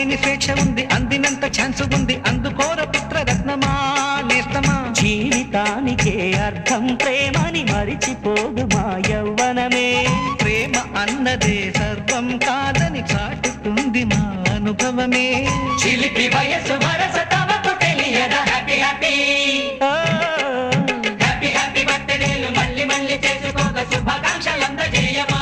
అందుకోలేని స్వేచ్ఛ ఉంది, అందినంత ఛాన్స్ ఉంది, అందుకోర పుత్రరత్నమా నేస్తమా. జీవితానికే అర్థం ప్రేమని మరిచిపోదు మా యవ్వనమే. ప్రేమ అన్నదే సర్వం కాదని చాటుతుంది మా అనుభవమే. చిలిపి వయసు వరస తమకు తెలియదా. హ్యాపీ హ్యాపీ హ్యాపీ హ్యాపీ బర్త్డేలు మళ్ళీ మళ్ళీ చేసుకోక శుభాకాంక్షలందజేయమా.